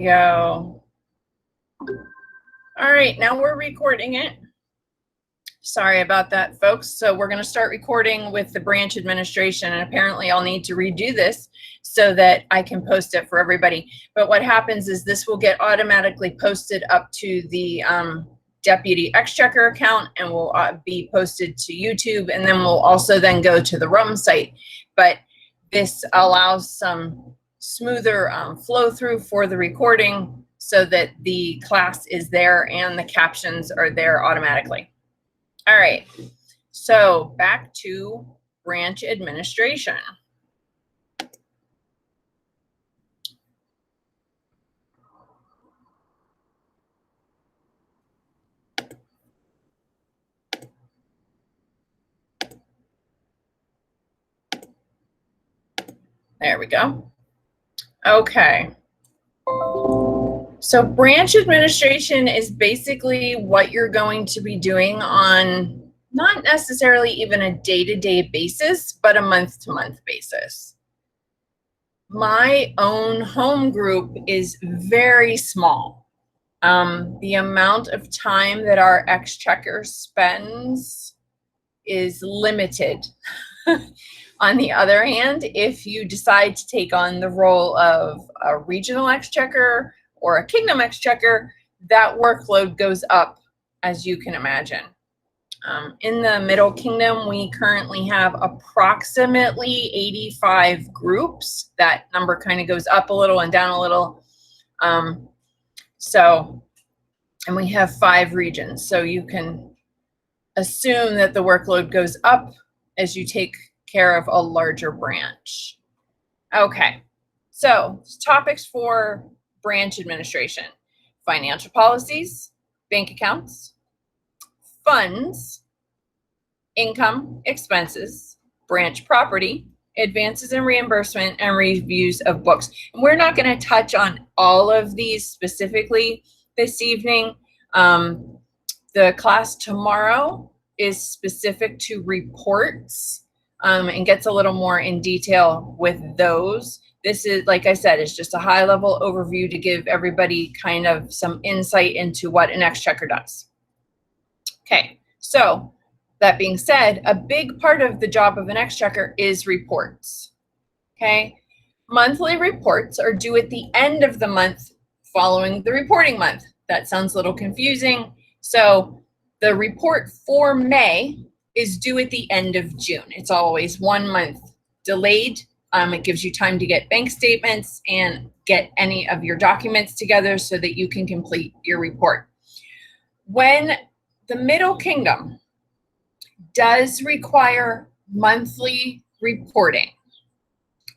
go. All right, now we're recording it. Sorry about that, folks. So we're going to start recording with the branch administration, and apparently I'll need to redo this so that I can post it for everybody. But what happens is this will get automatically posted up to the Deputy Exchequer account and will be posted to YouTube, and then we'll also then go to the RUM site. But this allows some smoother flow through for the recording so that the class is there and the captions are there automatically. All right, so back to branch administration. There we go. Okay. So branch administration is basically what you're going to be doing on not necessarily even a day-to-day basis, but a month-to-month basis. My own home group is very small. The amount of time that our Exchequer spends is limited. On the other hand, if you decide to take on the role of a regional Exchequer or a kingdom Exchequer, that workload goes up, as you can imagine. In the Middle Kingdom, we currently have approximately 85 groups. That number kind of goes up a little and down a little. And we have 5 regions, so you can assume that the workload goes up as you take care of a larger branch. Okay, so topics for branch administration: financial policies, bank accounts, funds, income, expenses, branch property, advances and reimbursement, and reviews of books. And we're not going to touch on all of these specifically this evening. The class tomorrow is specific to reports and gets a little more in detail with those. This is, like I said, it's just a high-level overview to give everybody kind of some insight into what an Exchequer does. Okay, so that being said, a big part of the job of an Exchequer is reports. Okay, monthly reports are due at the end of the month following the reporting month. That sounds a little confusing. So the report for May is due at the end of June. It's always 1 month delayed. It gives you time to get bank statements and get any of your documents together so that you can complete your report. When the Middle Kingdom does require monthly reporting,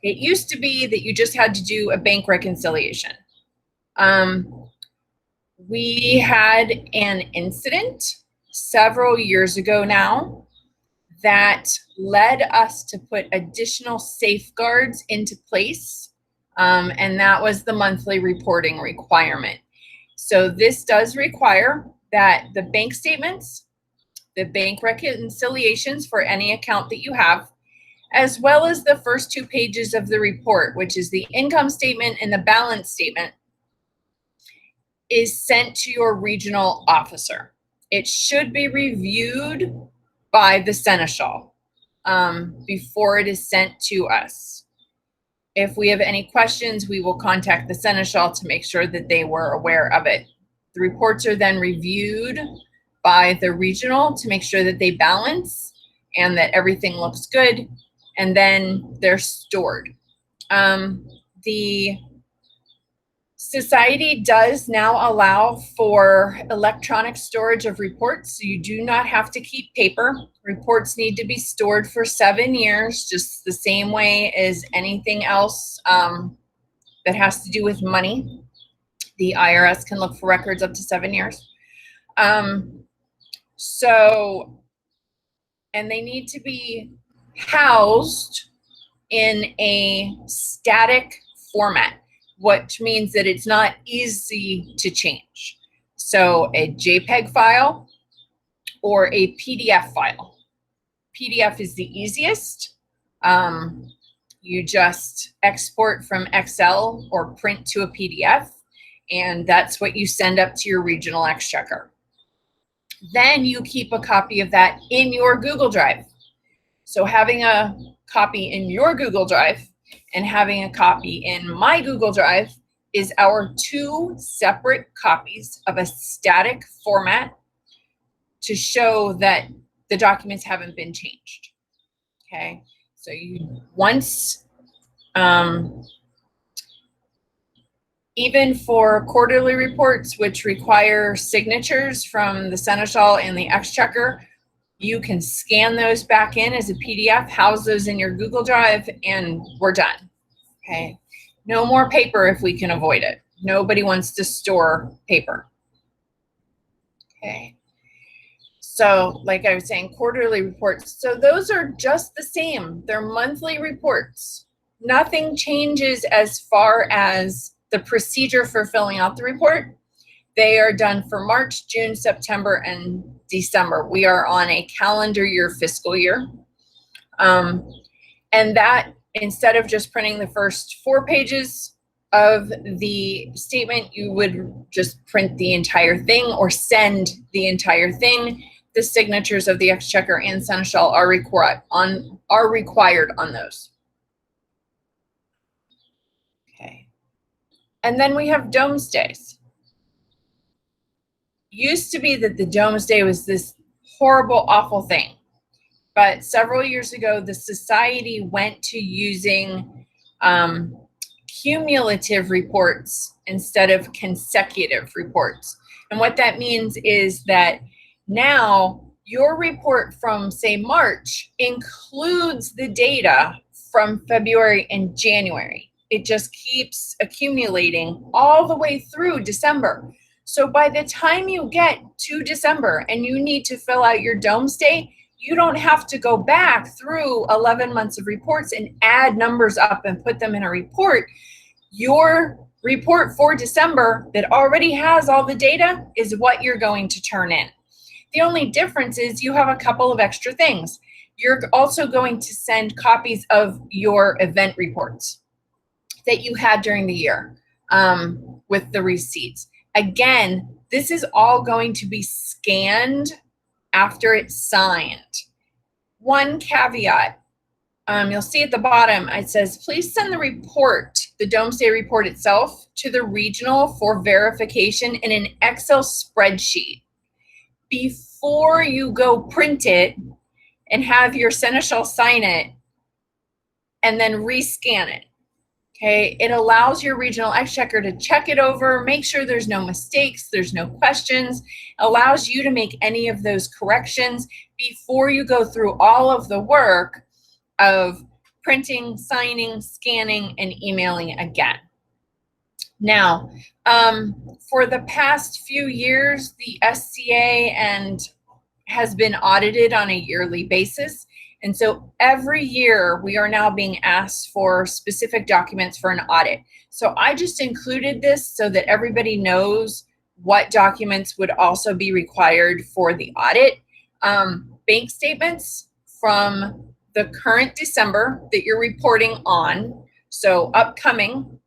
it used to be that you just had to do a bank reconciliation. We had an incident several years ago now that led us to put additional safeguards into place, and that was the monthly reporting requirement. So this does require that the bank statements, the bank reconciliations for any account that you have, as well as the first 2 pages of the report, which is the income statement and the balance statement, is sent to your regional officer. It should be reviewed by the seneschal before it is sent to us. If we have any questions, we will contact the seneschal to make sure that they were aware of it. The reports are then reviewed by the regional to make sure that they balance and that everything looks good, and then they're stored. The Society does now allow for electronic storage of reports, so you do not have to keep paper. Reports need to be stored for 7 years, just the same way as anything else that has to do with money. The IRS can look for records up to 7 years. And they need to be housed in a static format, which means that it's not easy to change. So a JPEG file or a PDF file. PDF is the easiest. You just export from Excel or print to a PDF. and that's what you send up to your regional exchequer. Then you keep a copy of that in your Google Drive. So having a copy in your Google Drive and having a copy in my Google Drive is our two separate copies of a static format to show that the documents haven't been changed. Okay, so you once, even for quarterly reports, which require signatures from the Seneschal and the Exchequer, you can scan those back in as a PDF, house those in your Google Drive, and we're done. Okay, no more paper if we can avoid it. Nobody wants to store paper. Okay, so like I was saying, quarterly reports. So those are just the same. They're monthly reports. Nothing changes as far as the procedure for filling out the report. They are done for March, June, September, and December. We are on a calendar year fiscal year. And that, instead of just printing the first 4 pages of the statement, you would just print the entire thing or send the entire thing. The signatures of the Exchequer and Seneschal are required on those. Okay. And then we have Domesdays. Used to be that the Domesday was this horrible, awful thing. But several years ago, the society went to using cumulative reports instead of consecutive reports. And what that means is that now your report from, say, March includes the data from February and January. It just keeps accumulating all the way through December. So by the time you get to December and you need to fill out your Domesday, you don't have to go back through 11 months of reports and add numbers up and put them in a report. Your report for December that already has all the data is what you're going to turn in. The only difference is you have a couple of extra things. You're also going to send copies of your event reports that you had during the year with the receipts. Again, this is all going to be scanned after it's signed. One caveat, you'll see at the bottom, it says, please send the report, the Domesday report itself, to the regional for verification in an Excel spreadsheet before you go print it and have your Seneschal sign it and then rescan it. Okay, it allows your regional exchequer to check it over, make sure there's no mistakes, there's no questions, allows you to make any of those corrections before you go through all of the work of printing, signing, scanning, and emailing again. Now, for the past few years, the SCA has been audited on a yearly basis. And so every year we are now being asked for specific documents for an audit. So I just included this so that everybody knows what documents would also be required for the audit. Bank statements from the current December that you're reporting on, so upcoming,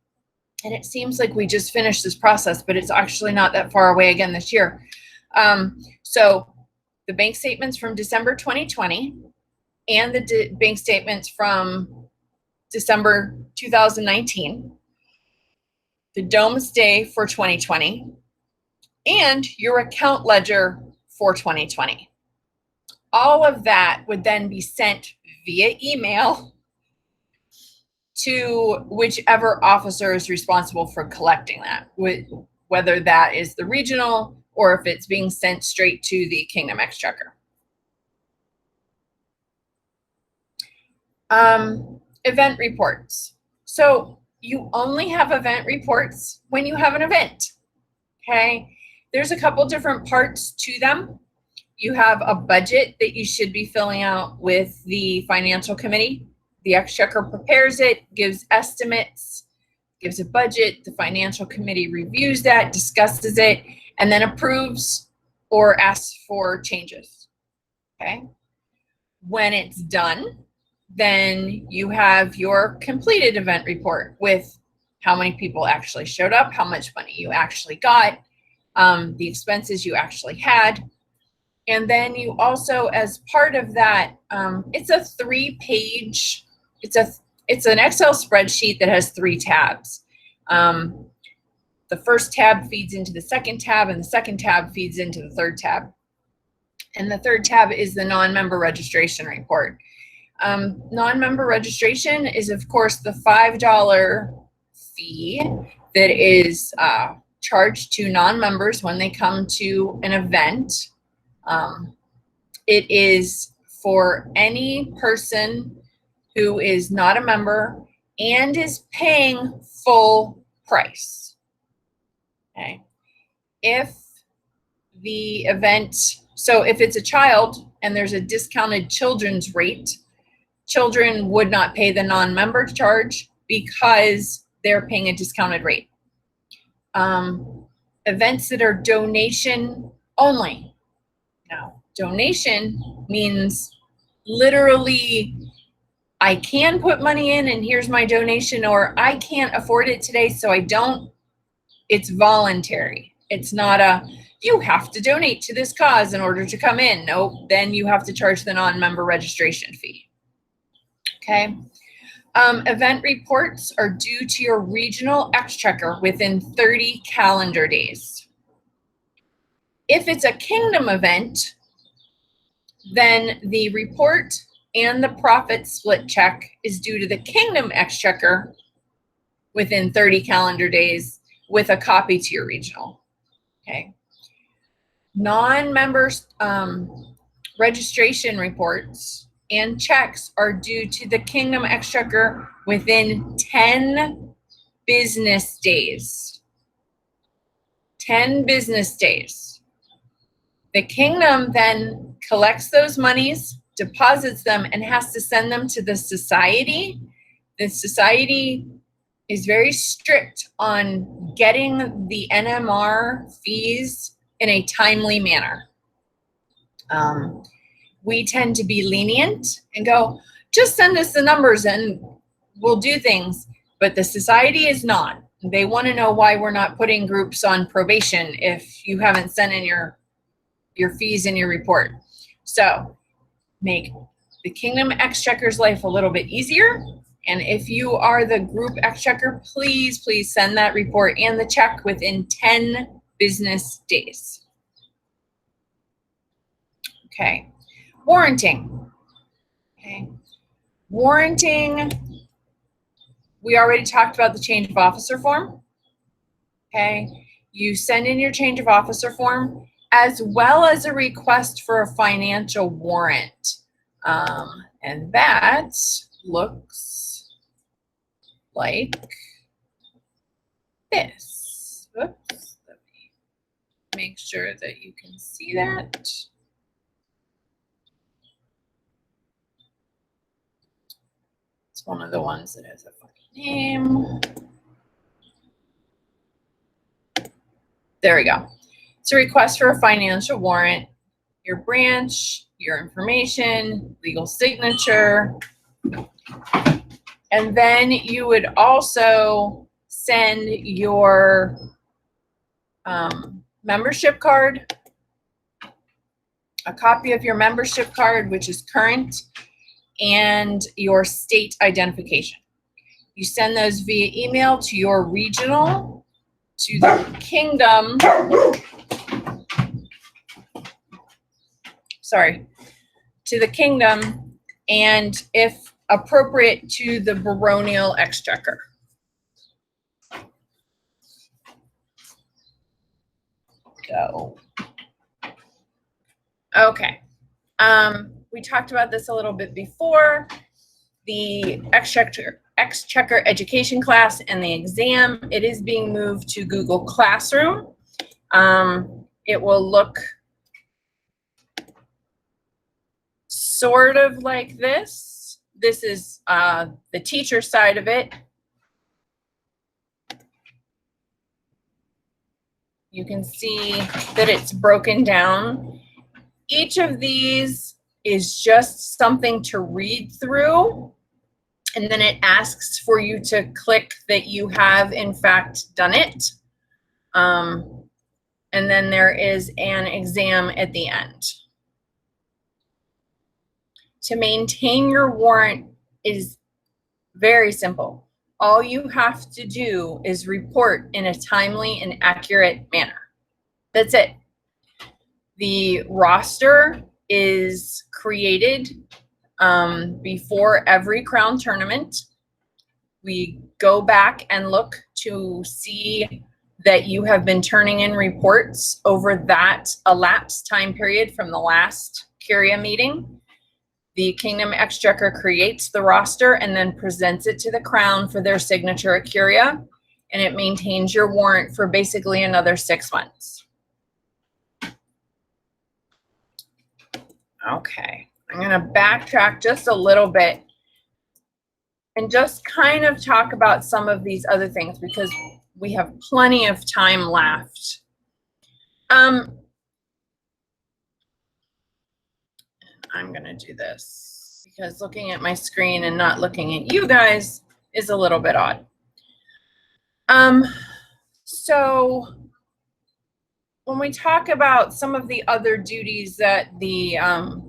and it seems like we just finished this process, but it's actually not that far away again this year. So the bank statements from December 2020, and the bank statements from December 2019, the Domesday for 2020, and your account ledger for 2020. All of that would then be sent via email to whichever officer is responsible for collecting that, whether that is the regional or if it's being sent straight to the Kingdom Exchequer. Event reports. So you only have event reports when you have an event, okay? There's a couple different parts to them. You have a budget that you should be filling out with the financial committee. The Exchequer prepares it, gives estimates, gives a budget. The financial committee reviews that, discusses it, and then approves or asks for changes, okay? When it's done, then you have your completed event report with how many people actually showed up, how much money you actually got, the expenses you actually had. And then you also, as part of that, it's a 3-page, it's an Excel spreadsheet that has 3 tabs. The first tab feeds into the second tab, and the second tab feeds into the third tab. And the third tab is the non-member registration report. Non-member registration is, of course, the $5 fee that is charged to non-members when they come to an event. It is for any person who is not a member and is paying full price. Okay. If the event, so if it's a child and there's a discounted children's rate, children would not pay the non-member charge because they're paying a discounted rate. Events that are donation only. Now, donation means literally I can put money in and here's my donation, or I can't afford it today, so I don't. It's voluntary. It's not a, you have to donate to this cause in order to come in. Nope, then you have to charge the non-member registration fee. Okay. Event reports are due to your regional Exchequer within 30 calendar days. If it's a kingdom event, then the report and the profit split check is due to the kingdom Exchequer within 30 calendar days with a copy to your regional. Okay. Non-members registration reports and checks are due to the kingdom Exchequer within 10 business days. 10 business days. The kingdom then collects those monies, deposits them, and has to send them to the society. The society is very strict on getting the NMR fees in a timely manner. We tend to be lenient and go, just send us the numbers and we'll do things. But the society is not. They want to know why we're not putting groups on probation if you haven't sent in your fees in your report. So make the kingdom Exchequer's life a little bit easier. And if you are the group Exchequer, please, please send that report and the check within 10 business days. Okay. Warranting. Okay. Warranting, we already talked about the change of officer form. Okay. You send in your change of officer form as well as a request for a financial warrant. And that looks like this. Oops. Let me make sure that you can see that. It's one of the ones that has a funny name. There we go. It's a request for a financial warrant, your branch, your information, legal signature. And then you would also send your membership card, a copy of your membership card, which is current, and your state identification. You send those via email to your regional, to the kingdom, to the kingdom, and if appropriate, to the baronial Exchequer. Go. Okay. We talked about this a little bit before. The Exchequer education class and the exam, it is being moved to Google Classroom. It will look sort of like this. This is the teacher side of it. You can see that it's broken down. Each of these is just something to read through And then it asks for you to click that you have in fact done it. And then there is an exam at the end. To maintain your warrant is very simple. All you have to do is report in a timely and accurate manner. That's it. The roster is created before every crown tournament. We go back and look to see that you have been turning in reports over that elapsed time period from the last Curia meeting. The Kingdom Exchequer creates the roster and then presents it to the Crown for their signature at Curia, and it maintains your warrant for basically another 6 months. Okay, I'm going to backtrack just a little bit and just kind of talk about some of these other things because we have plenty of time left. I'm going to do this because looking at my screen and not looking at you guys is a little bit odd. So when we talk about some of the other duties that the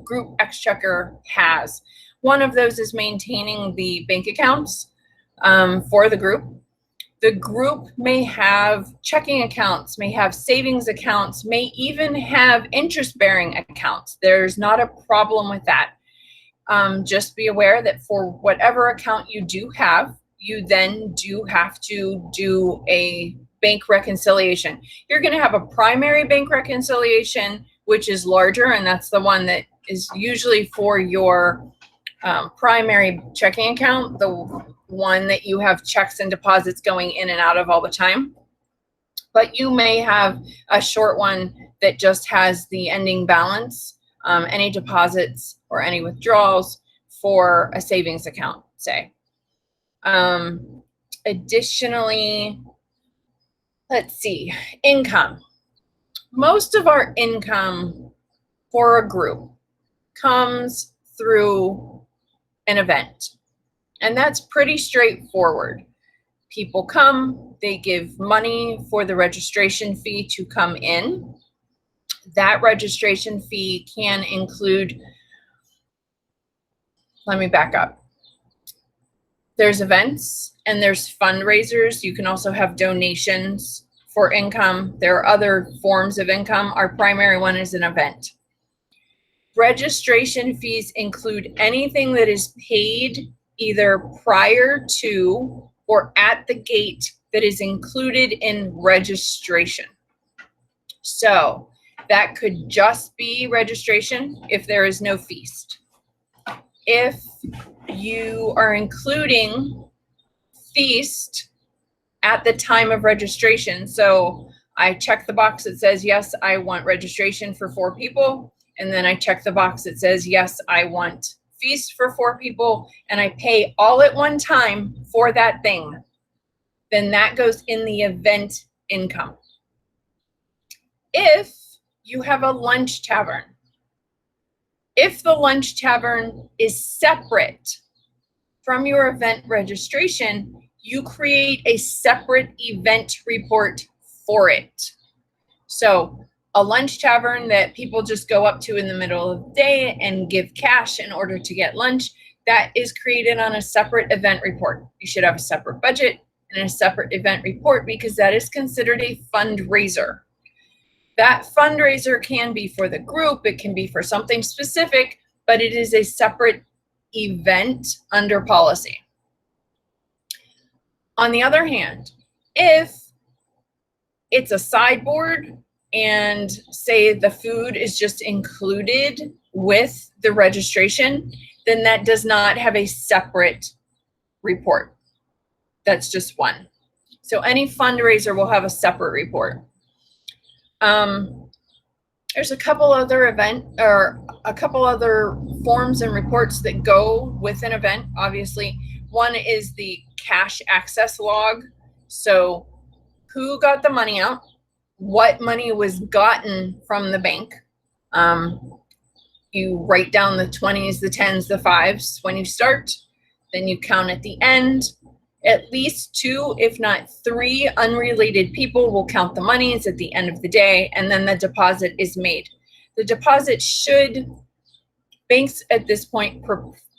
group Exchequer has, one of those is maintaining the bank accounts for the group. The group may have checking accounts, may have savings accounts, may even have interest-bearing accounts. There's not a problem with that. Just be aware that for whatever account you do have, you then do have to do a bank reconciliation. You're going to have a primary bank reconciliation, which is larger, and that's the one that is usually for your primary checking account, the one that you have checks and deposits going in and out of all the time. But you may have a short one that just has the ending balance, any deposits or any withdrawals for a savings account, say. Additionally, let's see, income. Most of our income for a group comes through an event, and that's pretty straightforward. People come, they give money for the registration fee to come in. That registration fee can include, let me back up. There's events and there's fundraisers. You can also have donations for income. There are other forms of income. Our primary one is an event. Registration fees include anything that is paid either prior to or at the gate that is included in registration. So that could just be registration if there is no feast. If you are including feast at the time of registration, so I check the box that says, yes, I want registration for 4 people, and then I check the box that says, yes, I want feast for 4 people, and I pay all at one time for that thing, then that goes in the event income. If you have a lunch tavern, if the lunch tavern is separate from your event registration, you create a separate event report for it. So a lunch tavern that people just go up to in the middle of the day and give cash in order to get lunch, that is created on a separate event report. You should have a separate budget and a separate event report because that is considered a fundraiser. That fundraiser can be for the group, it can be for something specific, but it is a separate event under policy. On the other hand, if it's a sideboard and say the food is just included with the registration, then that does not have a separate report. That's just one. So any fundraiser will have a separate report. There's a couple other forms and reports that go with an event, obviously. One is the cash access log. So who got the money out, what money was gotten from the bank. You write down the 20s, the 10s, the 5s when you start. Then you count at the end. At least 2, if not 3, unrelated people will count the monies at the end of the day, and then the deposit is made. The deposit should, banks at this point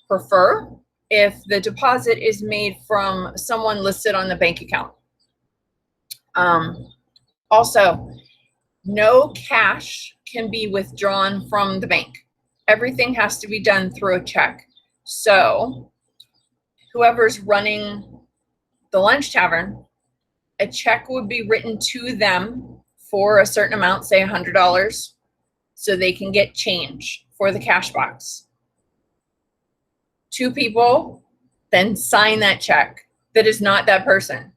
prefer if the deposit is made from someone listed on the bank account. Also, no cash can be withdrawn from the bank. Everything has to be done through a check. So whoever's running the lunch tavern, a check would be written to them for a certain amount, say $100, so they can get change for the cash box. 2 people then sign that check that is not that person.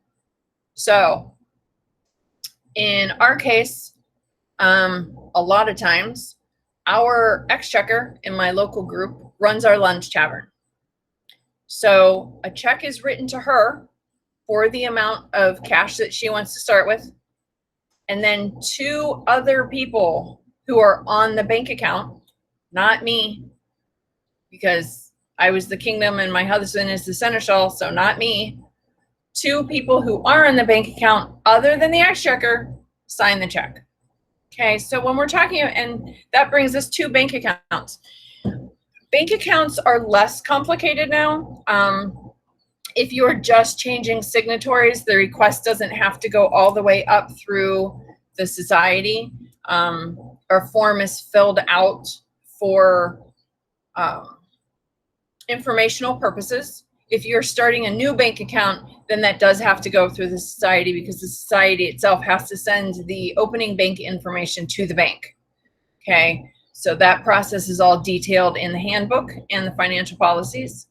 So in our case, a lot of times, our Exchequer in my local group runs our lunch tavern. So a check is written to her for the amount of cash that she wants to start with. And then 2 other people who are on the bank account, not me, because I was the kingdom and my husband is the seneschal, so not me. 2 people who are on the bank account other than the Exchequer sign the check. Okay, so when we're talking, and that brings us to bank accounts. Bank accounts are less complicated now. If you're just changing signatories, the request doesn't have to go all the way up through the society. Our form is filled out for informational purposes. If you're starting a new bank account, then that does have to go through the society, because the society itself has to send the opening bank information to the bank. Okay, so that process is all detailed in the handbook and the financial policies.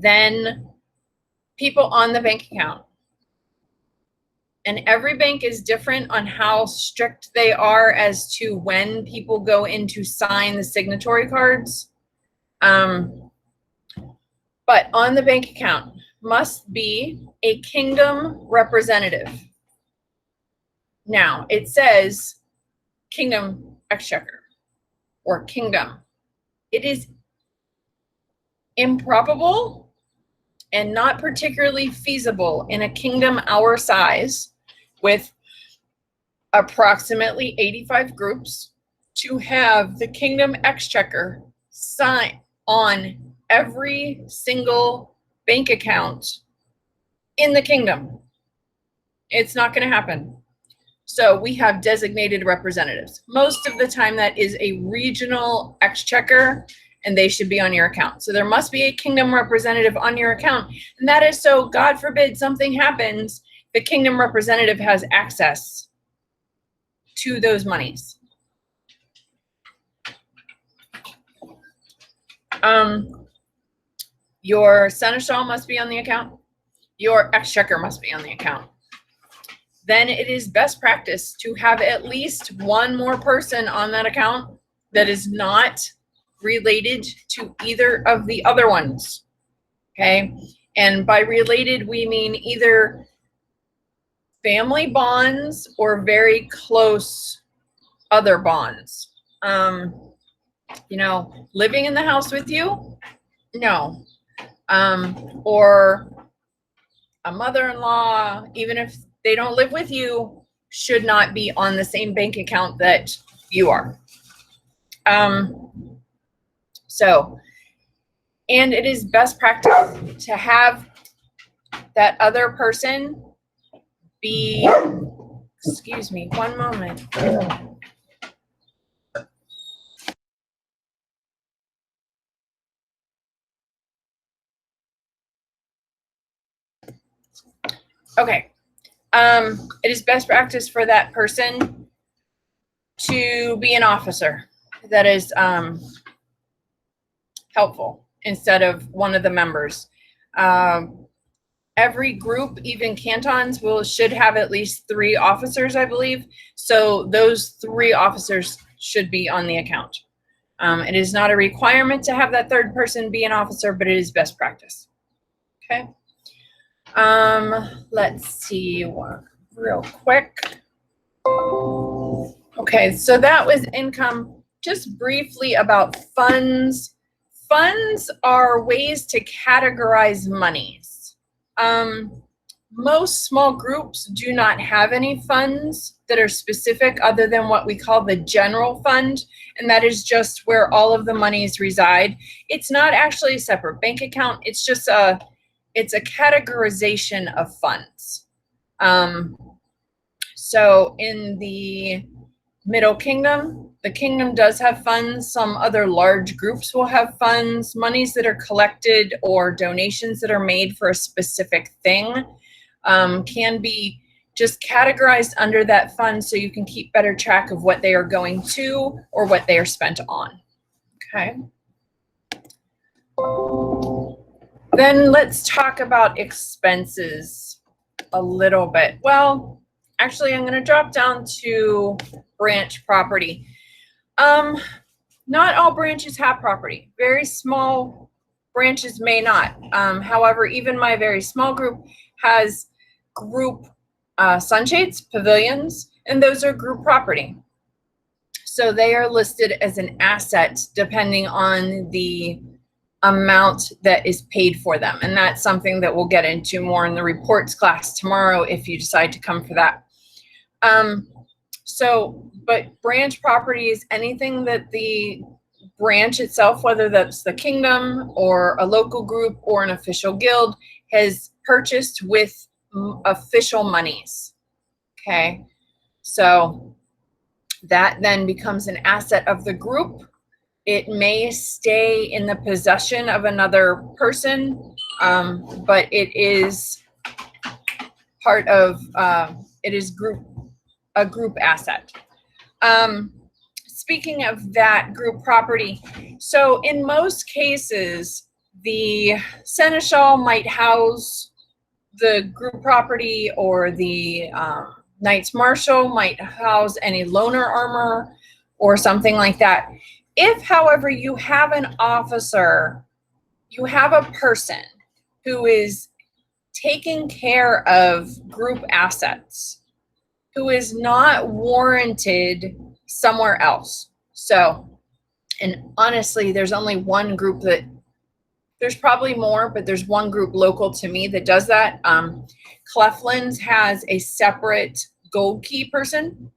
Then people on the bank account. And every bank is different on how strict they are as to when people go in to sign the signatory cards. But on the bank account must be a kingdom representative. Now, it says Kingdom Exchequer or Kingdom. It is improbable and not particularly feasible in a kingdom our size with approximately 85 groups to have the Kingdom Exchequer sign on every single bank account in the kingdom. It's not going to happen. So we have designated representatives. Most of the time that is a regional Exchequer, and they should be on your account. So there must be a kingdom representative on your account. And that is so, God forbid something happens, the kingdom representative has access to those monies. Your seneschal must be on the account. Your Exchequer must be on the account. Then it is best practice to have at least 1 more person on that account that is not related to either of the other ones. Okay, and by related we mean either family bonds or very close other bonds. You know, living in the house with you? No. Or a mother-in-law, even if they don't live with you, should not be on the same bank account that you are. So, and it is best practice to have that other person be, excuse me, one moment. Okay. It is best practice for that person to be an officer. That is helpful instead of one of the members. Every group, even cantons, should have at least 3 officers, I believe. So those 3 officers should be on the account. It is not a requirement to have that 3rd person be an officer, but it is best practice. Okay. Let's see one real quick. Okay, so that was income. Just briefly about funds, funds are ways to categorize monies. Most small groups do not have any funds that are specific other than what we call the general fund, and that is just where all of the monies reside. It's not actually a separate bank account. It's just it's a categorization of funds. So in the Middle Kingdom, the kingdom does have funds. Some other large groups will have funds, monies that are collected or donations that are made for a specific thing. Can be just categorized under that fund so you can keep better track of what they are going to or what they are spent on. Okay. Then let's talk about expenses a little bit. Well, actually, I'm going to drop down to branch property. Not all branches have property. Very small branches may not. However, even my very small group has group sunshades, pavilions, and those are group property. So they are listed as an asset depending on the amount that is paid for them. And that's something that we'll get into more in the reports class tomorrow if you decide to come for that. But branch property is anything that the branch itself, whether that's the kingdom or a local group or an official guild, has purchased with official monies. Okay, so that then becomes an asset of the group. It may stay in the possession of another person, but it is part of it is a group asset. Speaking of that group property, so in most cases, the seneschal might house the group property, or the Knights Marshal might house any loaner armor or something like that. If, however, you have an officer, you have a person who is taking care of group assets, who is not warranted somewhere else. So, and honestly, there's only one group that, there's probably more, but there's one group local to me that does that. Cleflands has a separate gold key person,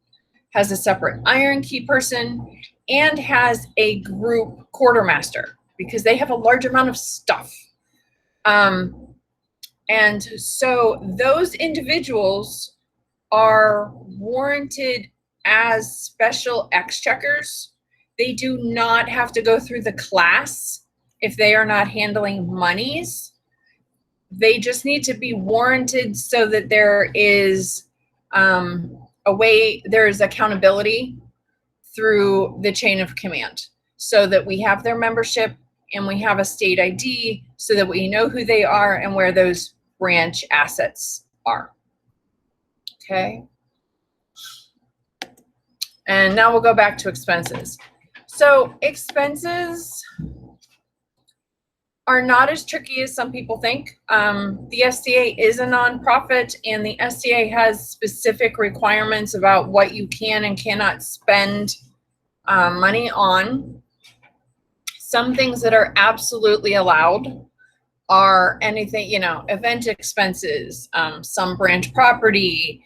has a separate iron key person, and has a group quartermaster because they have a large amount of stuff. And so those individuals are warranted as special exchequers. They do not have to go through the class if they are not handling monies. They just need to be warranted so that there is a way, there is accountability through the chain of command, so that we have their membership and we have a state ID so that we know who they are and where those branch assets are. Okay. And now we'll go back to expenses. So expenses are not as tricky as some people think. The SDA is a nonprofit, and the SDA has specific requirements about what you can and cannot spend money on. Some things that are absolutely allowed are anything, you know, event expenses, some branch property,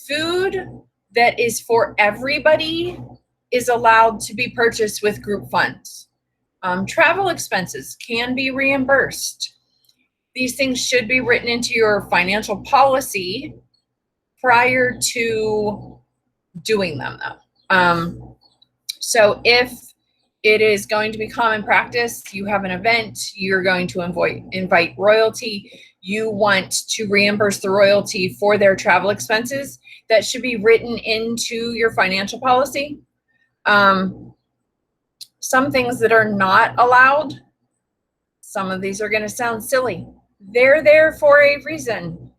food that is for everybody is allowed to be purchased with group funds. Travel expenses can be reimbursed. These things should be written into your financial policy prior to doing them, though. So if it is going to be common practice, you have an event, you're going to invite royalty, you want to reimburse the royalty for their travel expenses, that should be written into your financial policy. Some things that are not allowed, some of these are going to sound silly. They're there for a reason.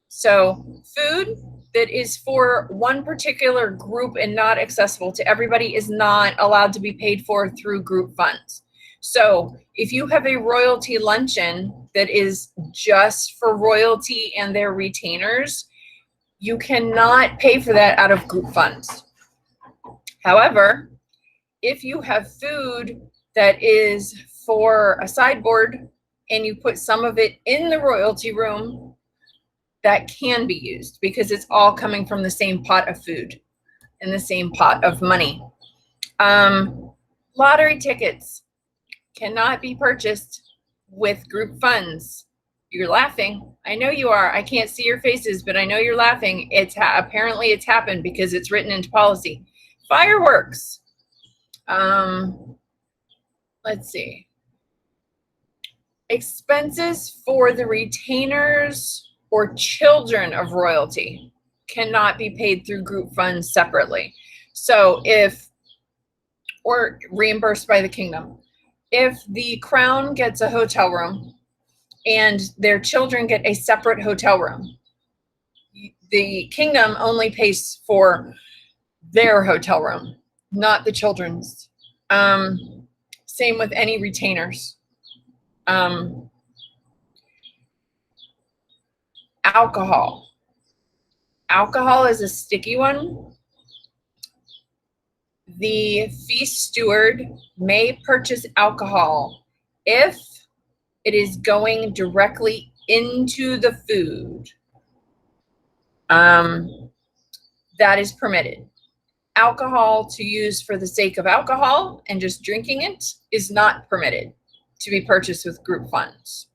So food that is for one particular group and not accessible to everybody is not allowed to be paid for through group funds. So if you have a royalty luncheon that is just for royalty and their retainers, you cannot pay for that out of group funds. However, if you have food that is for a sideboard and you put some of it in the royalty room, that can be used because it's all coming from the same pot of food and the same pot of money. Lottery tickets cannot be purchased with group funds. You're laughing. I know you are. I can't see your faces, but I know you're laughing. Apparently it's happened because it's written into policy. Fireworks. Let's see. Expenses for the retainers or children of royalty cannot be paid through group funds separately. So or reimbursed by the kingdom. If the crown gets a hotel room and their children get a separate hotel room, the kingdom only pays for their hotel room, not the children's. Same with any retainers. Alcohol. Alcohol is a sticky one. The feast steward may purchase alcohol if it is going directly into the food. That is permitted. Alcohol to use for the sake of alcohol and just drinking it is not permitted to be purchased with group funds.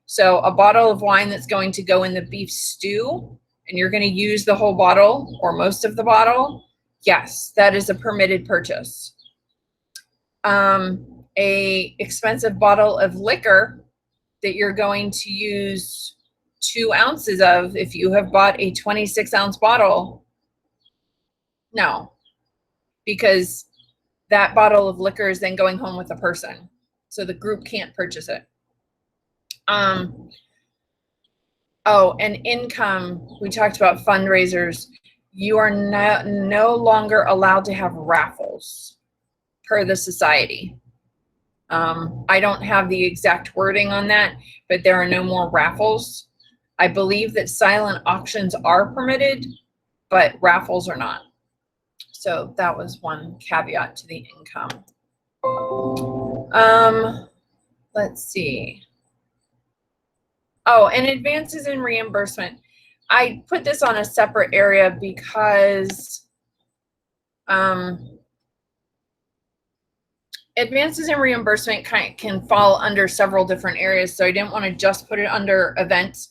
So a bottle of wine that's going to go in the beef stew and you're going to use the whole bottle or most of the bottle, yes, that is a permitted purchase. A expensive bottle of liquor that you're going to use 2 ounces of, if you have bought a 26-ounce bottle, no, because that bottle of liquor is then going home with the person. So the group can't purchase it. Oh, and income, we talked about fundraisers. You are no longer allowed to have raffles per the society. I don't have the exact wording on that, but there are no more raffles. I believe that silent auctions are permitted, but raffles are not. So that was one caveat to the income. Let's see. Oh, and advances in reimbursement. I put this on a separate area because advances in reimbursement can fall under several different areas, so I didn't want to just put it under events.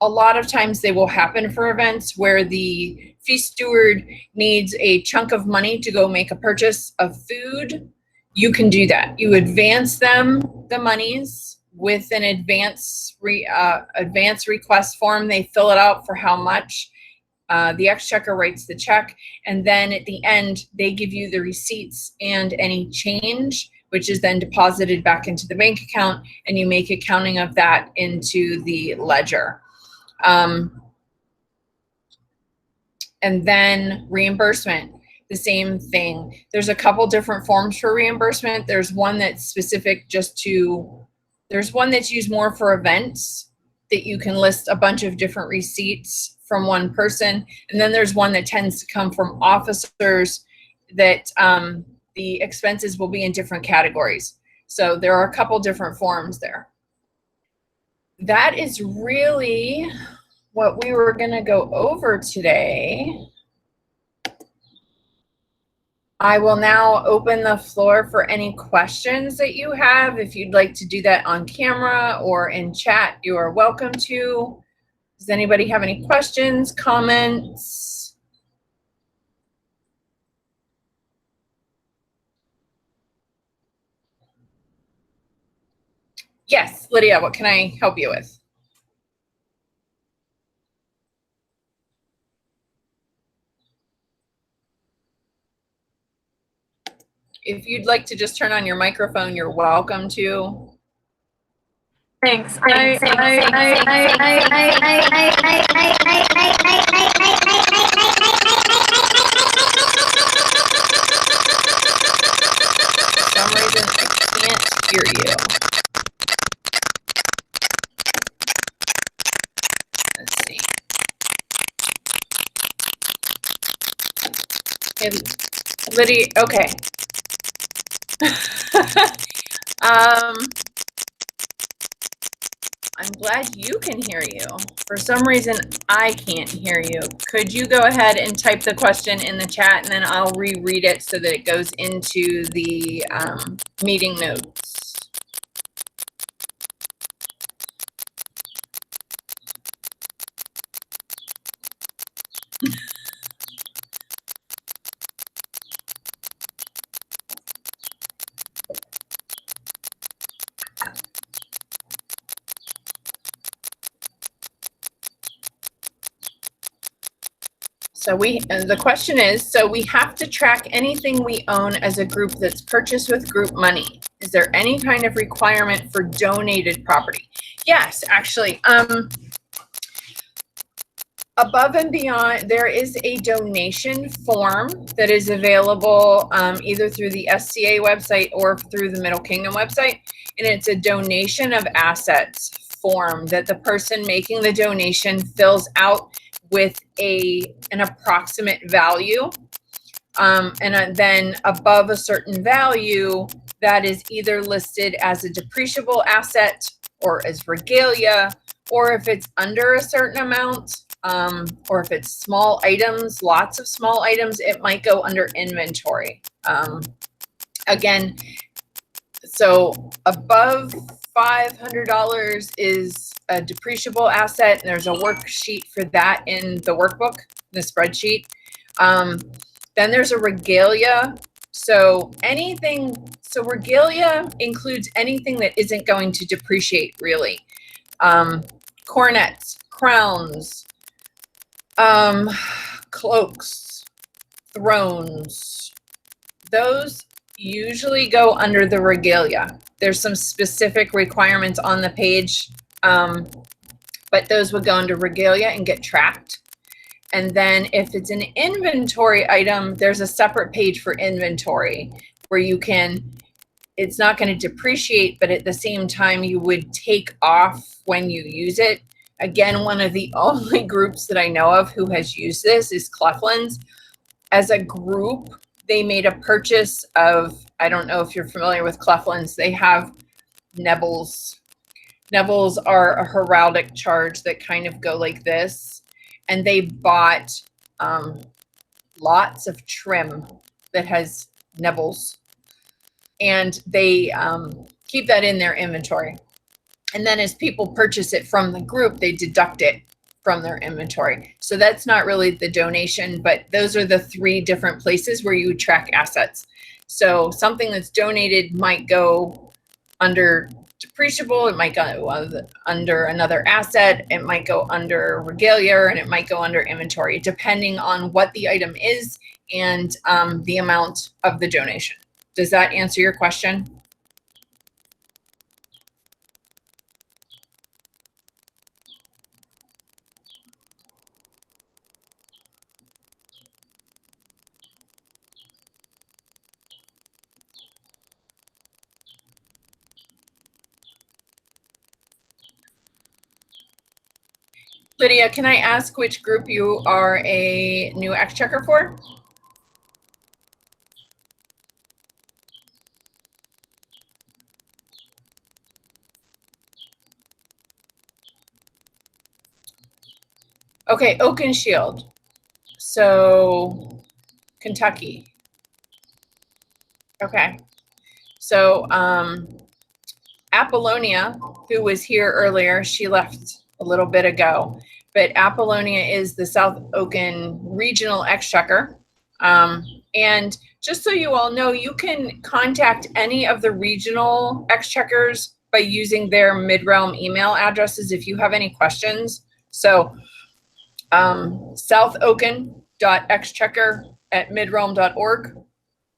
A lot of times they will happen for events where the feast steward needs a chunk of money to go make a purchase of food. You can do that. You advance them the monies with an advance request form. They fill it out for how much. The exchequer writes the check, and then at the end they give you the receipts and any change, which is then deposited back into the bank account, and you make accounting of that into the ledger. And then reimbursement, the same thing. There's a couple different forms for reimbursement. There's one that's specific there's one that's used more for events, that you can list a bunch of different receipts from one person. And then there's one that tends to come from officers that the expenses will be in different categories. So there are a couple different forms there. That is really what we were going to go over today. I will now open the floor for any questions that you have. If you'd like to do that on camera or in chat, you are welcome to. Does anybody have any questions, comments? Yes, Lydia, what can I help you with? If you'd like to just turn on your microphone, you're welcome to. Thanks. For some reason, I can't hear you. Let's see. Hey, Lydia, okay. I'm glad you can hear you. For some reason, I can't hear you. Could you go ahead and type the question in the chat, and then I'll reread it so that it goes into the meeting notes. So the question is, so we have to track anything we own as a group that's purchased with group money. Is there any kind of requirement for donated property? Yes, actually. Above and beyond, there is a donation form that is available either through the SCA website or through the Middle Kingdom website. And it's a donation of assets form that the person making the donation fills out with an approximate value. And then above a certain value, that is either listed as a depreciable asset or as regalia, or if it's under a certain amount, or if it's small items, lots of small items, it might go under inventory. Again, so above $500 is a depreciable asset, and there's a worksheet for that in the workbook, the spreadsheet. Then there's a regalia. So regalia includes anything that isn't going to depreciate, really. Coronets, crowns, cloaks, thrones, those usually go under the regalia. There's some specific requirements on the page, but those would go under regalia and get tracked. And then if it's an inventory item, there's a separate page for inventory where it's not going to depreciate, but at the same time you would take off when you use it. Again, one of the only groups that I know of who has used this is Cleflin's. As a group, they made a purchase of, I don't know if you're familiar with Cleflin's, they have Nebbles. Nebbles are a heraldic charge that kind of go like this. And they bought lots of trim that has Nebbles. And they keep that in their inventory. And then as people purchase it from the group, they deduct it from their inventory. So that's not really the donation, but those are the 3 different places where you would track assets. So something that's donated might go under depreciable, it might go under another asset, it might go under regalia, and it might go under inventory, depending on what the item is and the amount of the donation. Does that answer your question? Lydia, can I ask which group you are a new Exchequer for? Okay, Oak and Shield. So Kentucky. Okay. So Apollonia, who was here earlier, she left a little bit ago, but Apollonia is the South Oaken Regional Exchequer. And just so you all know, you can contact any of the regional exchequers by using their mid-realm email addresses if you have any questions. So southoaken.exchequer@midrealm.org,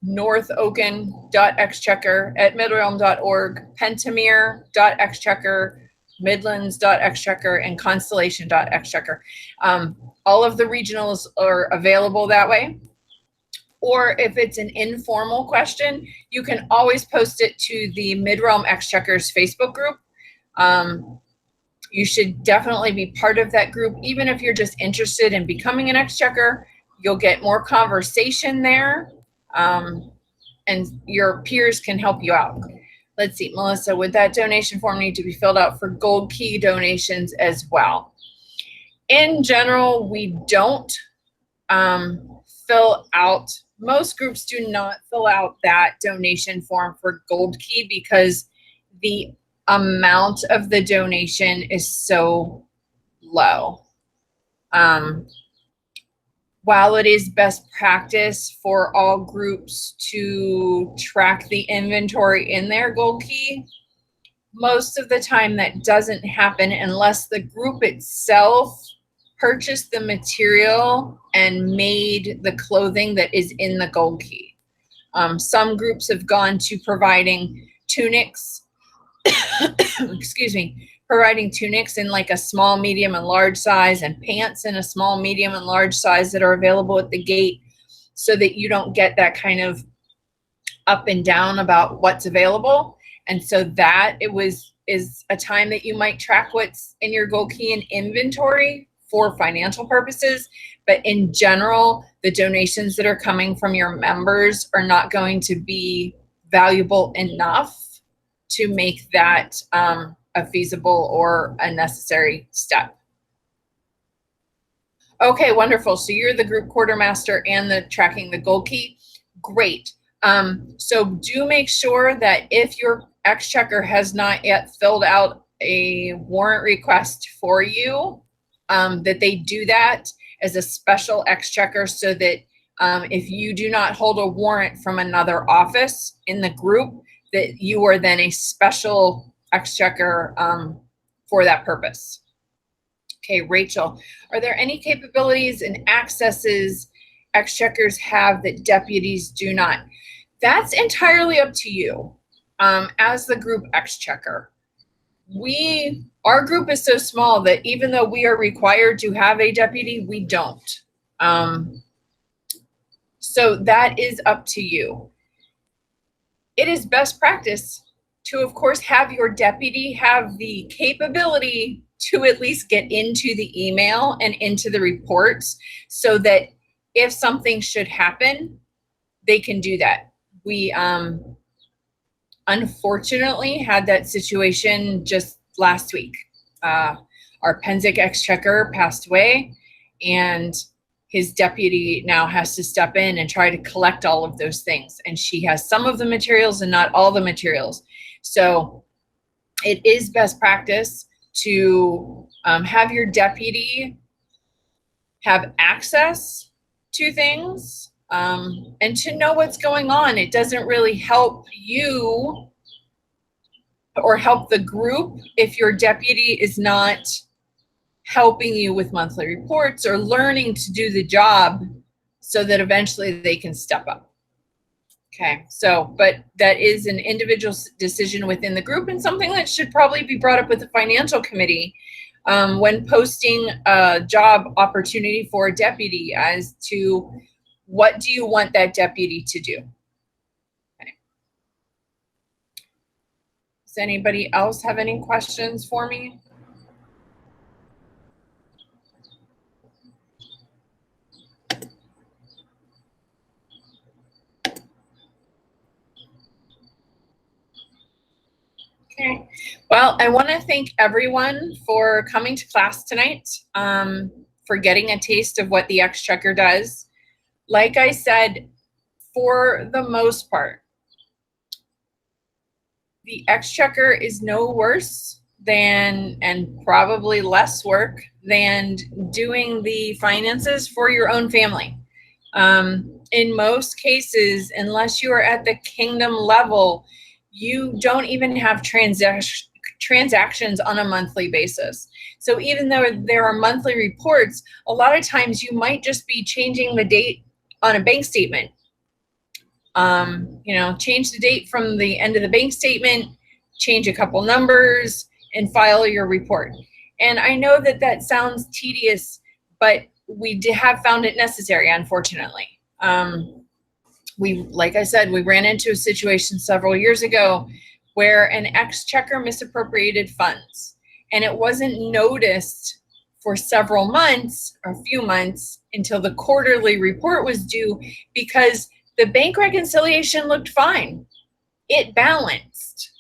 northoaken.exchequer@midrealm.org, pentamere.exchequer, midlands.exchequer, and constellation.exchequer. All of the regionals are available that way. Or if it's an informal question, you can always post it to the Mid-Realm Exchequers Facebook group. You should definitely be part of that group. Even if you're just interested in becoming an exchequer, you'll get more conversation there. and your peers can help you out. Let's see, Melissa, would that donation form need to be filled out for Gold Key donations as well? In general, we don't fill out, most groups do not fill out that donation form for Gold Key because the amount of the donation is so low. While it is best practice for all groups to track the inventory in their Gold Key, most of the time that doesn't happen unless the group itself purchased the material and made the clothing that is in the Gold Key. Some groups have gone to providing tunics, excuse me, providing tunics in like a small, medium, and large size, and pants in a small, medium, and large size that are available at the gate, so that you don't get that kind of up and down about what's available. And so that is a time that you might track what's in your Gold Key and inventory for financial purposes. But in general, the donations that are coming from your members are not going to be valuable enough to make that a feasible or a necessary step. Okay, wonderful. So you're the group quartermaster and the tracking the Gold Key. Great. So do make sure that if your Exchequer has not yet filled out a warrant request for you, that they do that as a special Exchequer, so that if you do not hold a warrant from another office in the group, that you are then a special Exchequer for that purpose. Okay, Rachel, are there any capabilities and accesses Exchequers have that deputies do not? That's entirely up to you as the group Exchequer. Our group is so small that even though we are required to have a deputy, we don't. So that is up to you. It is best practice to, of course, have your deputy have the capability to at least get into the email and into the reports, so that if something should happen, they can do that. We unfortunately had that situation just last week. Our Penzic Exchequer passed away, and his deputy now has to step in and try to collect all of those things. And she has some of the materials and not all the materials. So it is best practice to have your deputy have access to things and to know what's going on. It doesn't really help you or help the group if your deputy is not helping you with monthly reports or learning to do the job, so that eventually they can step up. Okay, so, but that is an individual decision within the group, and something that should probably be brought up with the financial committee when posting a job opportunity for a deputy, as to what do you want that deputy to do? Okay. Does anybody else have any questions for me? Okay, well, I want to thank everyone for coming to class tonight, for getting a taste of what the Exchequer does. Like I said, for the most part, the Exchequer is no worse than, and probably less work than, doing the finances for your own family. In most cases, unless you are at the kingdom level, you don't even have transactions on a monthly basis. So even though there are monthly reports, a lot of times you might just be changing the date on a bank statement. Change the date from the end of the bank statement, change a couple numbers, and file your report. And I know that that sounds tedious, but we have found it necessary, unfortunately. Like I said, we ran into a situation several years ago where an Exchequer misappropriated funds, and it wasn't noticed for several months, or a few months, until the quarterly report was due, because The bank reconciliation looked fine. It balanced.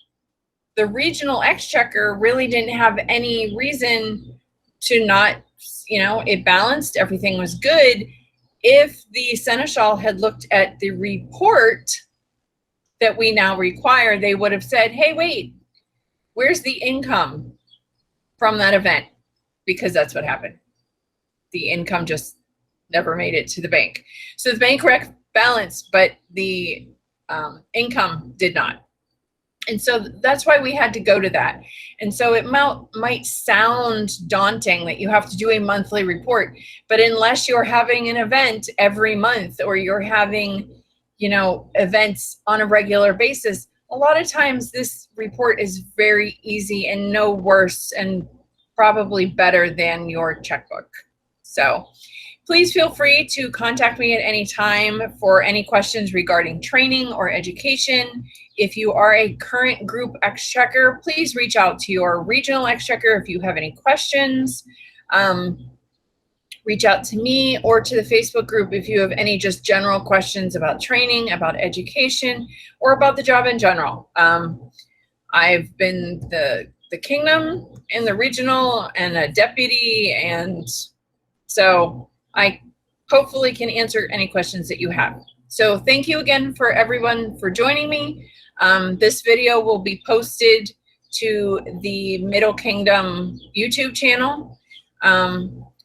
The regional exchequer really didn't have any reason to not, it balanced, everything was good. If the seneschal had looked at the report that we now require, they would have said, hey, wait, where's the income from that event? Because that's what happened. The income just never made it to the bank. So the bank rec balanced, but the income did not. And so that's why we had to go to that. And so it might sound daunting that you have to do a monthly report, but unless you're having an event every month or you're having, events on a regular basis, a lot of times this report is very easy and no worse and probably better than your checkbook. So please feel free to contact me at any time for any questions regarding training or education. If you are a current group exchequer, please reach out to your regional exchequer if you have any questions. Reach out to me or to the Facebook group if you have any just general questions about training, about education, or about the job in general. I've been the kingdom and the regional and a deputy, and so I hopefully can answer any questions that you have. So thank you again for everyone for joining me. This video will be posted to the Middle Kingdom YouTube channel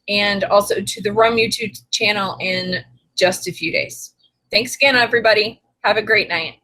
and also to the Rome YouTube channel in just a few days. Thanks again, everybody. Have a great night.